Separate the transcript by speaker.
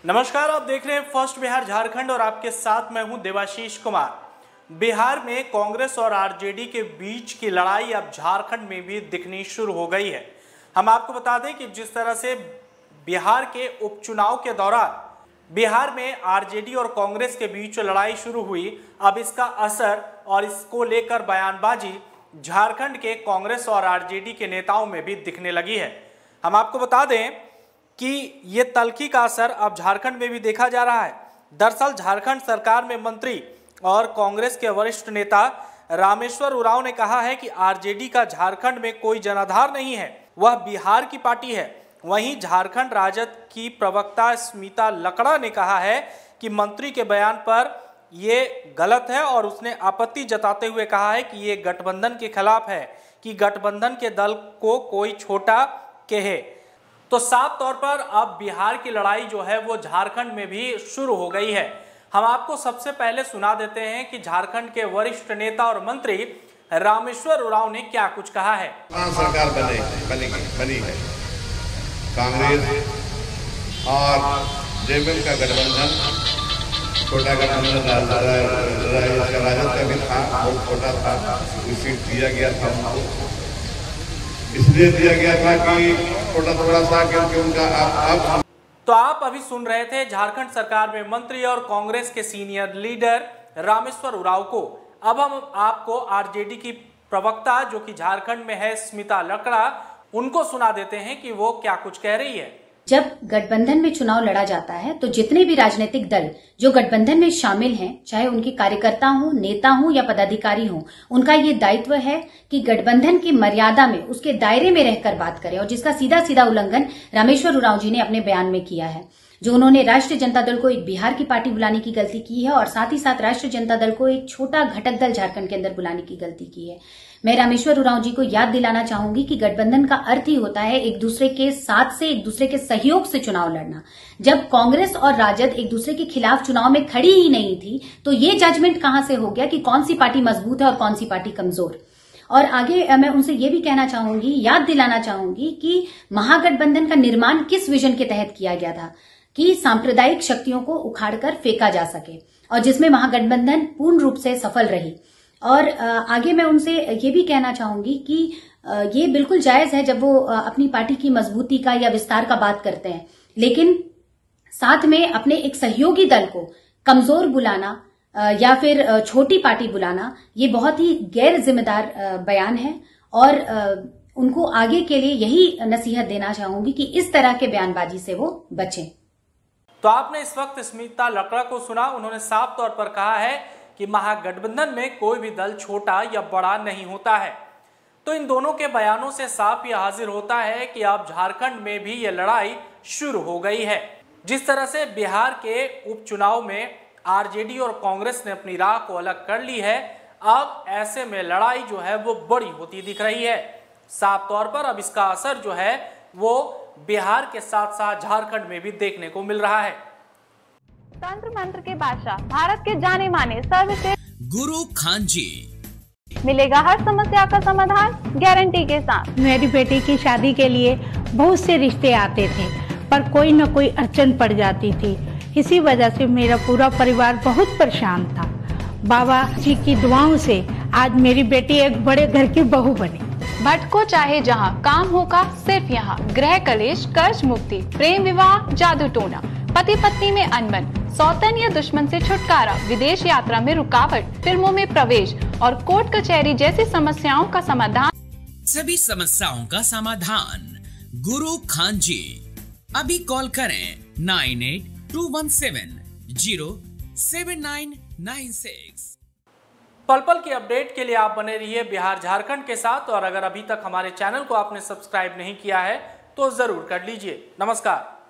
Speaker 1: नमस्कार, आप देख रहे हैं फर्स्ट बिहार झारखंड और आपके साथ मैं हूं देवाशीष कुमार। बिहार में कांग्रेस और आरजेडी के बीच की लड़ाई अब झारखंड में भी दिखनी शुरू हो गई है। हम आपको बता दें कि जिस तरह से बिहार के उपचुनाव के दौरान बिहार में आरजेडी और कांग्रेस के बीच लड़ाई शुरू हुई, अब इसका असर और इसको लेकर बयानबाजी झारखंड के कांग्रेस और आरजेडी के नेताओं में भी दिखने लगी है। हम आपको बता दें कि ये तल्खी का असर अब झारखंड में भी देखा जा रहा है। दरअसल झारखंड सरकार में मंत्री और कांग्रेस के वरिष्ठ नेता रामेश्वर उरांव ने कहा है कि आरजेडी का झारखंड में कोई जनाधार नहीं है, वह बिहार की पार्टी है। वहीं झारखंड राजद की प्रवक्ता स्मिता लकड़ा ने कहा है कि मंत्री के बयान पर ये गलत है और उसने आपत्ति जताते हुए कहा है कि ये गठबंधन के खिलाफ है कि गठबंधन के दल को कोई छोटा कहे। तो साफ तौर पर अब बिहार की लड़ाई जो है वो झारखंड में भी शुरू हो गई है। हम आपको सबसे पहले सुना देते हैं कि झारखंड के वरिष्ठ नेता और मंत्री रामेश्वर उरांव ने क्या कुछ कहा है।
Speaker 2: सरकार बनी है, कांग्रेस और जेएमएम का गठबंधन, छोटा गठबंधन राजद का भी था, बहुत छोटा था, सीट दिया गया था उनको, इसलिए दिया गया था कि थोड़ा सा क्योंकि उनका अब
Speaker 1: तो आप अभी सुन रहे थे झारखंड सरकार में मंत्री और कांग्रेस के सीनियर लीडर रामेश्वर उरांव को। अब हम आपको आरजेडी की प्रवक्ता जो कि झारखंड में है स्मिता लकड़ा, उनको सुना देते हैं कि वो क्या कुछ कह रही है।
Speaker 3: जब गठबंधन में चुनाव लड़ा जाता है तो जितने भी राजनीतिक दल जो गठबंधन में शामिल हैं, चाहे उनके कार्यकर्ता हों, नेता हों या पदाधिकारी हों, उनका ये दायित्व है कि गठबंधन की मर्यादा में, उसके दायरे में रहकर बात करें। और जिसका सीधा सीधा उल्लंघन रामेश्वर उरांव जी ने अपने बयान में किया है, जो उन्होंने राष्ट्रीय जनता दल को एक बिहार की पार्टी बुलाने की गलती की है और साथ ही साथ राष्ट्रीय जनता दल को एक छोटा घटक दल झारखंड के अंदर बुलाने की गलती की है। मैं रामेश्वर उरांव जी को याद दिलाना चाहूंगी कि गठबंधन का अर्थ ही होता है एक दूसरे के साथ से, एक दूसरे के सहयोग से चुनाव लड़ना। जब कांग्रेस और राजद एक दूसरे के खिलाफ चुनाव में खड़ी ही नहीं थी तो ये जजमेंट कहां से हो गया कि कौन सी पार्टी मजबूत है और कौन सी पार्टी कमजोर। और आगे मैं उनसे ये भी कहना चाहूंगी, याद दिलाना चाहूंगी कि महागठबंधन का निर्माण किस विजन के तहत किया गया था कि सांप्रदायिक शक्तियों को उखाड़कर फेंका जा सके, और जिसमें महागठबंधन पूर्ण रूप से सफल रही। और आगे मैं उनसे ये भी कहना चाहूंगी कि ये बिल्कुल जायज है जब वो अपनी पार्टी की मजबूती का या विस्तार का बात करते हैं, लेकिन साथ में अपने एक सहयोगी दल को कमजोर बुलाना या फिर छोटी पार्टी बुलाना, ये बहुत ही गैर जिम्मेदार बयान है। और उनको आगे के लिए यही नसीहत देना चाहूंगी कि इस तरह के बयानबाजी से वो बचें।
Speaker 1: तो आपने इस वक्त स्मिता लकड़ा को सुना। उन्होंने साफ तौर पर कहा है कि महागठबंधन में कोई भी दल छोटा या बड़ा नहीं होता है। तो इन दोनों के बयानों से साफ यह हाजिर होता है कि अब झारखंड में भी यह लड़ाई शुरू हो गई है। जिस तरह से बिहार के उपचुनाव में आरजेडी और कांग्रेस ने अपनी राह को अलग कर ली है, अब ऐसे में लड़ाई जो है वो बड़ी होती दिख रही है। साफ तौर पर अब इसका असर जो है वो बिहार के साथ साथ झारखंड में भी देखने को मिल रहा है।
Speaker 4: तंत्र मंत्र के बादशाह, भारत के जाने माने सर्वश्रेष्ठ
Speaker 5: गुरु खान जी,
Speaker 4: मिलेगा हर समस्या का समाधान गारंटी के साथ।
Speaker 6: मेरी बेटी की शादी के लिए बहुत से रिश्ते आते थे, पर कोई न कोई अड़चन पड़ जाती थी। इसी वजह से मेरा पूरा परिवार बहुत परेशान था। बाबा जी की दुआओं से आज मेरी बेटी एक बड़े घर की बहू बनी।
Speaker 4: भटको चाहे जहां, काम होगा सिर्फ यहाँ। गृह कलेश, कर्ज मुक्ति, प्रेम विवाह, जादू टोना, पति पत्नी में अनबन, सौतन या दुश्मन से छुटकारा, विदेश यात्रा में रुकावट, फिल्मों में प्रवेश और कोर्ट कचहरी जैसी समस्याओं का समाधान।
Speaker 5: सभी समस्याओं का समाधान गुरु खान जी। अभी कॉल करें 9821707996।
Speaker 1: पल पल की अपडेट के लिए आप बने रहिए बिहार झारखंड के साथ। और अगर अभी तक हमारे चैनल को आपने सब्सक्राइब नहीं किया है तो जरूर कर लीजिए। नमस्कार।